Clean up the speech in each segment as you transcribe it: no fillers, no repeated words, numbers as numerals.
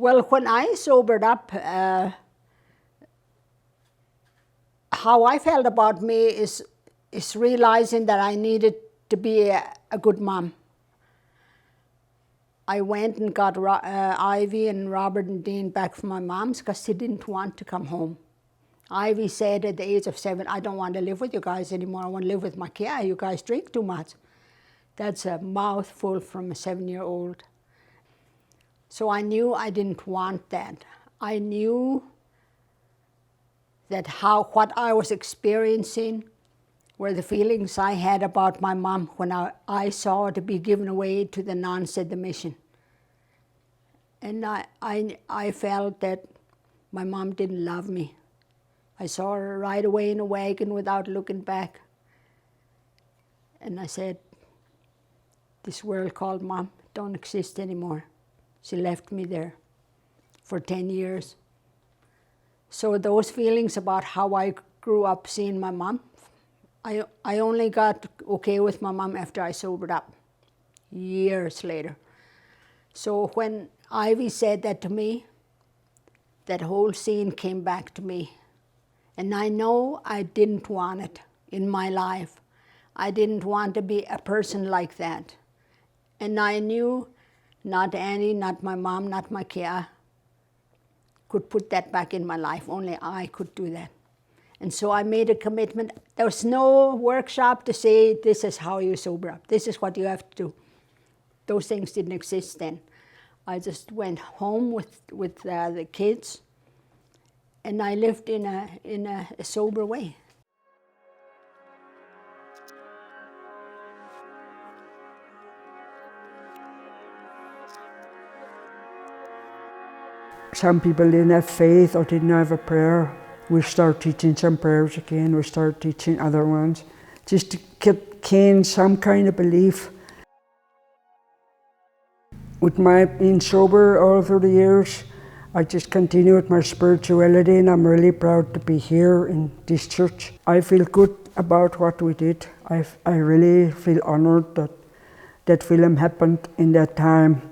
Well, when I sobered up, how I felt about me is realizing that I needed to be a good mom. I went and got Ivy and Robert and Dean back from my mom's because they didn't want to come home. Ivy said at the age of 7, I don't want to live with you guys anymore. I want to live with my kid. You guys drink too much. That's a mouthful from a 7-year-old. So I knew I didn't want that. I knew that what I was experiencing were the feelings I had about my mom when I saw her to be given away to the nuns at the mission. And I felt that my mom didn't love me. I saw her right away in a wagon without looking back. And I said, this world called Mom don't exist anymore. She left me there for 10 years. So those feelings about how I grew up seeing my mom, I only got okay with my mom after I sobered up, years later. So when Ivy said that to me, that whole scene came back to me. And I know I didn't want it in my life. I didn't want to be a person like that. And I knew not Annie, not my mom, not my Kia could put that back in my life. Only I could do that. And so I made a commitment. There was no workshop to say, this is how you sober up. This is what you have to do. Those things didn't exist then. I just went home with the kids, and I lived in a sober way. Some people didn't have faith or didn't have a prayer. We start teaching some prayers again. We start teaching other ones, just to gain some kind of belief. With my being sober all through the years, I just continue with my spirituality, and I'm really proud to be here in this church. I feel good about what we did. I really feel honored that that film happened in that time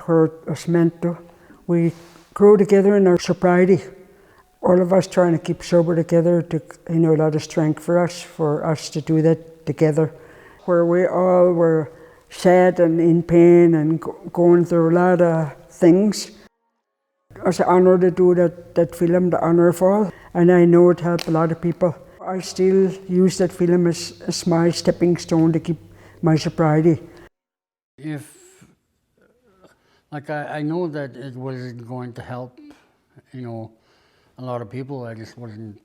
where it was meant to. We grew together in our sobriety. All of us trying to keep sober together, to a lot of strength for us to do that together. Where we all were sad and in pain and going through a lot of things. It was an honor to do that film, The Honor of All, and I know it helped a lot of people. I still use that film as my stepping stone to keep my sobriety. I know that it wasn't going to help, a lot of people. I just wasn't,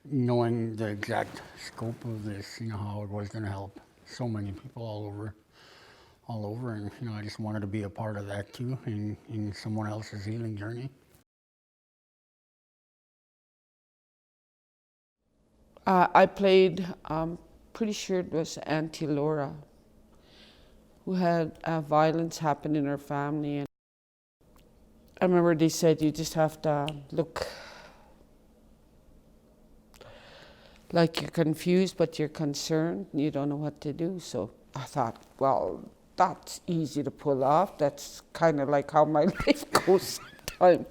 knowing the exact scope of this, how it was going to help so many people all over, and I just wanted to be a part of that too, in someone else's healing journey. I played, pretty sure it was Auntie Laura, who had violence happen in her family. And I remember they said you just have to look like you're confused, but you're concerned and you don't know what to do. So I thought, well, that's easy to pull off. That's kind of like how my life goes sometimes.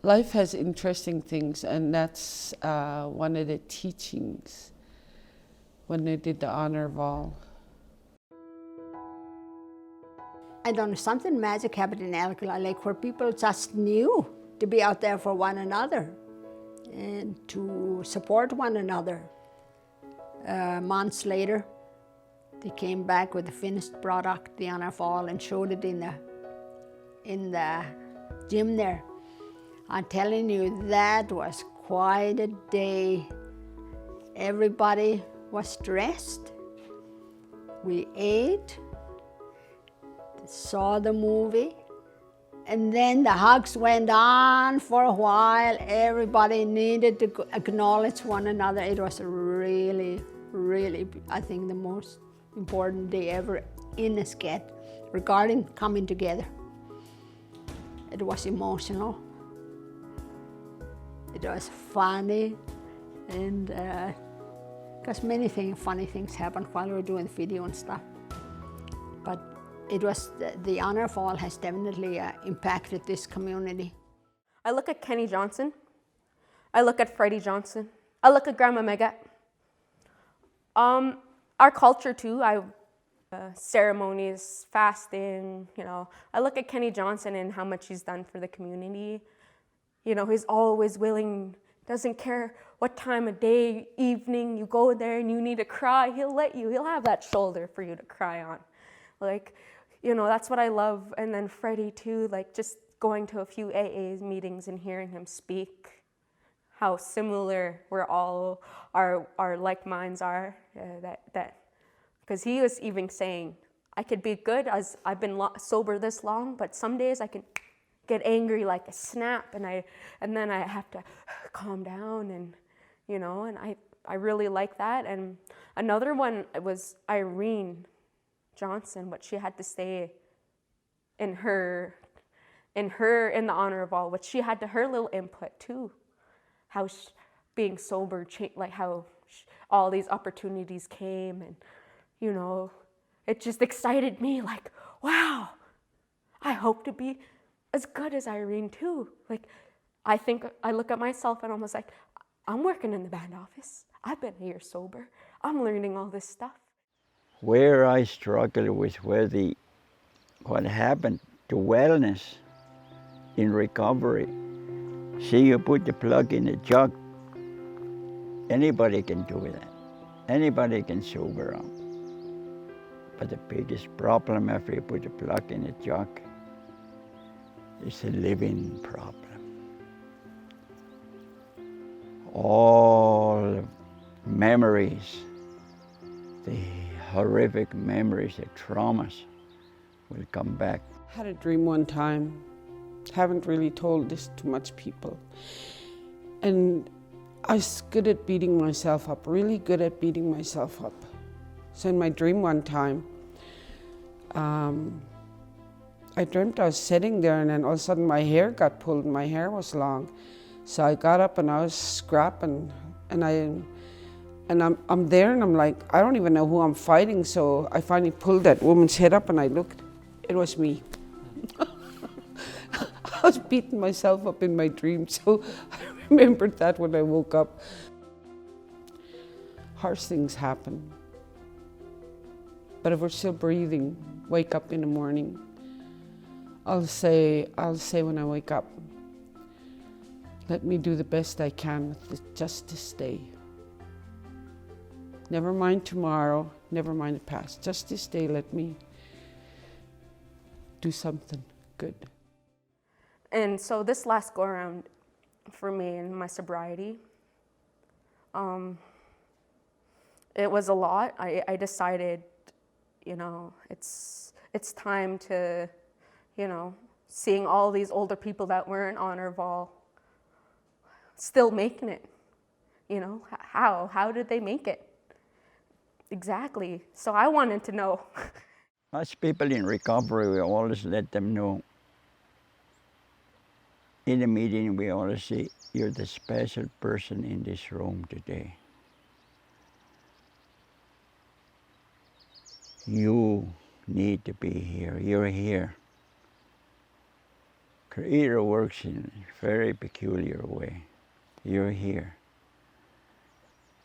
Life has interesting things, and that's one of the teachings when they did the Honor of All. I don't know, something magic happened in Alcala, like where people just knew to be out there for one another and to support one another. Months later, they came back with the finished product, the Honor of All, and showed it in the gym there. I'm telling you, that was quite a day. Everybody was dressed. We ate, saw the movie, and then the hugs went on for a while. Everybody needed to acknowledge one another. It was really, really, I think, the most important day ever in Esk'etemc regarding coming together. It was emotional. It was funny, and because many funny things happened while we were doing the video and stuff. But It was, the honor fall has definitely impacted this community. I look at Kenny Johnson. I look at Freddie Johnson. I look at Grandma Megat. Our culture too, ceremonies, fasting, you know. I look at Kenny Johnson and how much he's done for the community. You know, he's always willing, doesn't care what time of day, evening, you go there and you need to cry, he'll have that shoulder for you to cry on. Like, you know, that's what I love. And then Freddie too, like just going to a few AA meetings and hearing him speak, how similar we're all, our like minds are, because he was even saying, I could be good as I've been sober this long, but some days I can get angry like a snap, and then I have to calm down, and you know, and I really like that. And another one was Irene Johnson, what she had to say in the honor of all, what she had to her little input too, how being sober changed, like how all these opportunities came, and you know, it just excited me, like, wow, I hope to be as good as Irene too. Like, I think I look at myself and I'm almost like, I'm working in the band office. I've been a year sober. I'm learning all this stuff. Where I struggle with what happened to wellness in recovery. See, you put the plug in the jug, anybody can do that. Anybody can sober up. But the biggest problem after you put the plug in the jug is a living problem. All memories, the horrific memories, the traumas will come back. I had a dream one time, haven't really told this to much people. And I was good at beating myself up, really good at beating myself up. So in my dream one time, I dreamt I was sitting there, and then all of a sudden my hair got pulled and my hair was long. So I got up and I was scrapping, and I'm there and I'm like, I don't even know who I'm fighting. So I finally pulled that woman's head up and I looked, it was me. I was beating myself up in my dream, so I remembered that when I woke up. Harsh things happen. But if we're still breathing, wake up in the morning, I'll say when I wake up, let me do the best I can with just this day. Never mind tomorrow, never mind the past. Just this day, let me do something good. And so this last go around for me in my sobriety, it was a lot. I decided, you know, it's time to, you know, seeing all these older people that weren't honor ball still making it, you know, how did they make it? Exactly. So I wanted to know. Us people in recovery, we always let them know. In the meeting, we always say, you're the special person in this room today. You need to be here. You're here. Creator works in a very peculiar way. You're here.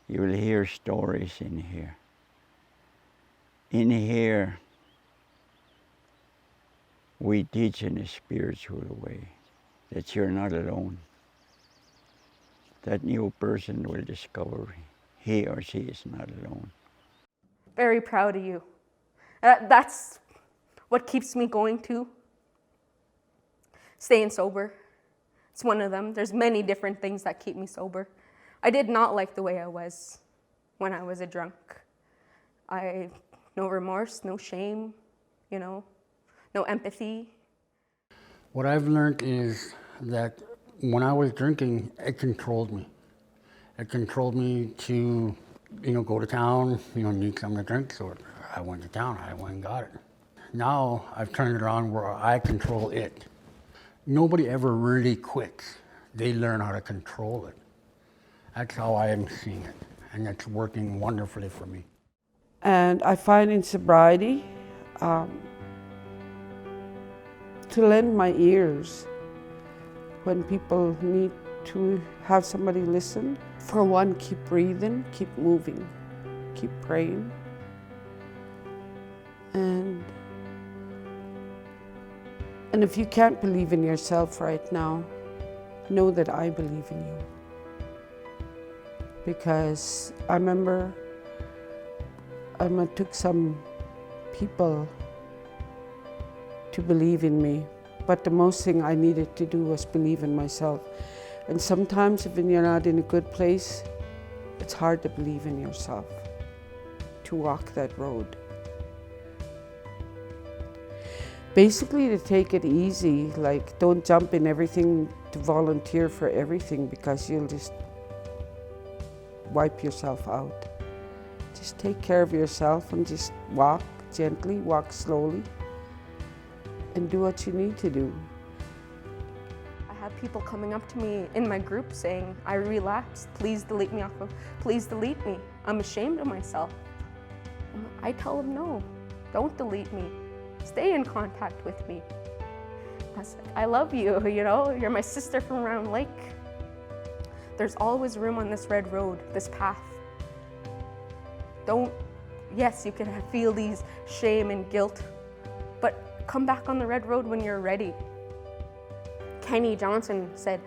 You will hear stories in here. In here, we teach in a spiritual way that you're not alone. That new person will discover he or she is not alone. Very proud of you. That's what keeps me going too. Staying sober. It's one of them. There's many different things that keep me sober. I did not like the way I was when I was a drunk. No remorse, no shame, you know, no empathy. What I've learned is that when I was drinking, it controlled me. It controlled me to, you know, go to town, you know, need something to drink, so I went to town, I went and got it. Now I've turned it around where I control it. Nobody ever really quits. They learn how to control it. That's how I am seeing it, and it's working wonderfully for me. And I find in sobriety, to lend my ears when people need to have somebody listen. For one, keep breathing, keep moving, keep praying. And if you can't believe in yourself right now, know that I believe in you. Because I remember it took some people to believe in me, but the most thing I needed to do was believe in myself. And sometimes when you're not in a good place, it's hard to believe in yourself, to walk that road. Basically, to take it easy, like don't jump in everything to volunteer for everything, because you'll just wipe yourself out. Just take care of yourself and just walk gently, walk slowly, and do what you need to do. I have people coming up to me in my group saying, I relapsed, please delete me please delete me. I'm ashamed of myself. I tell them, no, don't delete me. Stay in contact with me. I said, I love you, you're my sister from Round Lake. There's always room on this red road, this path. Yes, you can feel these shame and guilt, but come back on the red road when you're ready. Kenny Johnson said,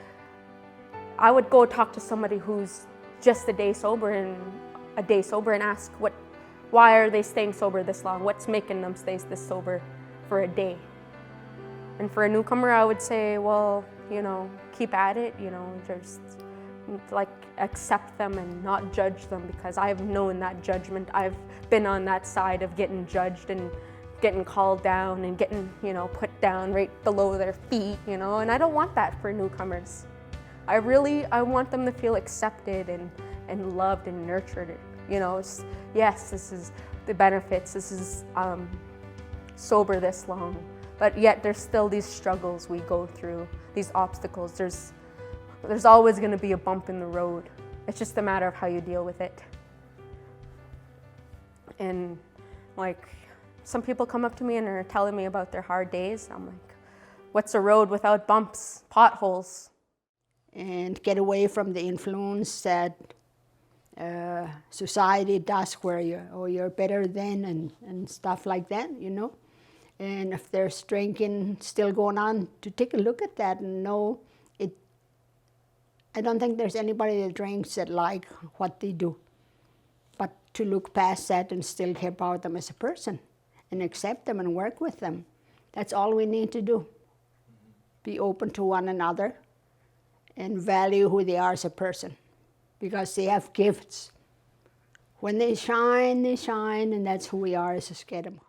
I would go talk to somebody who's just a day sober and ask why are they staying sober this long? What's making them stay this sober for a day? And for a newcomer, I would say, well, keep at it, just like accept them and not judge them, because I've known that judgment. I've been on that side of getting judged and getting called down and getting, put down right below their feet, and I don't want that for newcomers. I want them to feel accepted and loved and nurtured. Yes, this is the benefits, this is sober this long, but yet there's still these struggles we go through, these obstacles. There's always going to be a bump in the road. It's just a matter of how you deal with it. And like, some people come up to me and are telling me about their hard days. I'm like, what's a road without bumps, potholes? And get away from the influence that society does, where you're better than and stuff like that, And if there's drinking still going on, to take a look at that and know it. I don't think there's anybody that drinks that like what they do, but to look past that and still care about them as a person and accept them and work with them. That's all we need to do. Be open to one another and value who they are as a person, because they have gifts. When they shine, and that's who we are as Esk'etemc.